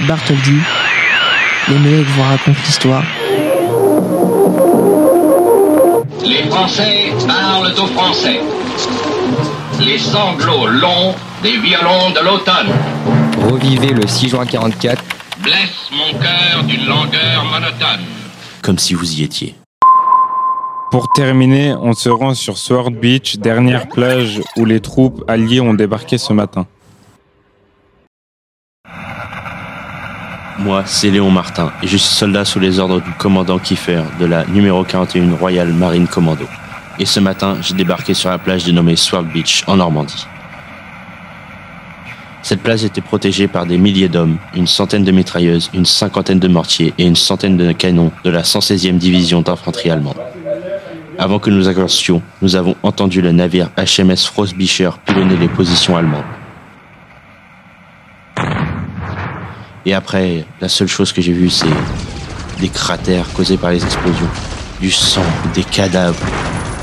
Bartholdi. Les mecs vous racontent l'histoire. Les Français parlent aux Français. Les sanglots longs des violons de l'automne. Revivez le 6 juin 44. Blesse mon cœur d'une langueur monotone. Comme si vous y étiez. Pour terminer, on se rend sur Sword Beach, dernière plage où les troupes alliées ont débarqué ce matin. Moi, c'est Léon Martin, et je suis soldat sous les ordres du commandant Kiefer de la numéro 41 Royal Marine Commando. Et ce matin, j'ai débarqué sur la plage dénommée Sword Beach, en Normandie. Cette plage était protégée par des milliers d'hommes, une centaine de mitrailleuses, une cinquantaine de mortiers et une centaine de canons de la 116e division d'infanterie allemande. Avant que nous accostions, nous avons entendu le navire HMS Frostbisher pilonner les positions allemandes. Et après, la seule chose que j'ai vue, c'est des cratères causés par les explosions, du sang, des cadavres,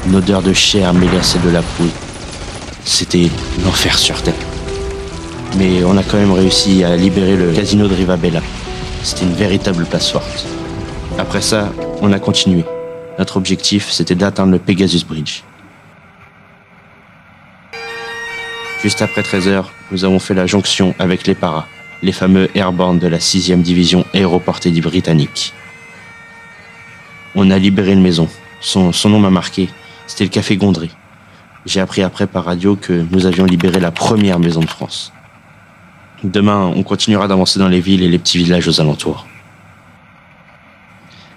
une odeur de chair mêlée à celle de la poudre. C'était l'enfer sur terre. Mais on a quand même réussi à libérer le casino de Rivabella. C'était une véritable place forte. Après ça, on a continué. Notre objectif, c'était d'atteindre le Pegasus Bridge. Juste après 13h, nous avons fait la jonction avec les paras, les fameux Airborne de la 6e division aéroportée britannique. On a libéré une maison. Son nom m'a marqué. C'était le Café Gondry. J'ai appris après par radio que nous avions libéré la première maison de France. Demain, on continuera d'avancer dans les villes et les petits villages aux alentours.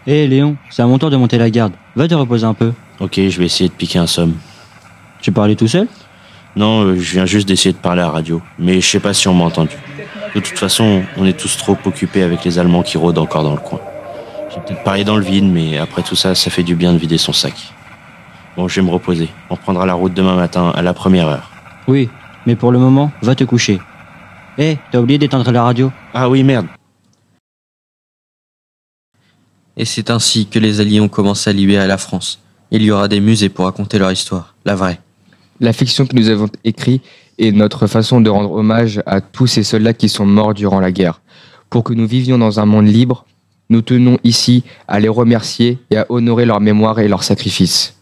Hé Léon, c'est à mon tour de monter la garde. Va te reposer un peu. Ok, je vais essayer de piquer un somme. Tu parlais tout seul? Non, je viens juste d'essayer de parler à la radio. Mais je sais pas si on m'a entendu. De toute façon, on est tous trop occupés avec les Allemands qui rôdent encore dans le coin. J'ai peut-être parlé dans le vide, mais après tout ça, ça fait du bien de vider son sac. Bon, je vais me reposer. On reprendra la route demain matin à la première heure. Oui, mais pour le moment, va te coucher. Hé, t'as oublié d'éteindre la radio? Ah oui, merde. Et c'est ainsi que les Alliés ont commencé à libérer la France. Il y aura des musées pour raconter leur histoire, la vraie. La fiction que nous avons écrite est notre façon de rendre hommage à tous ces soldats qui sont morts durant la guerre. Pour que nous vivions dans un monde libre, nous tenons ici à les remercier et à honorer leur mémoire et leur sacrifice.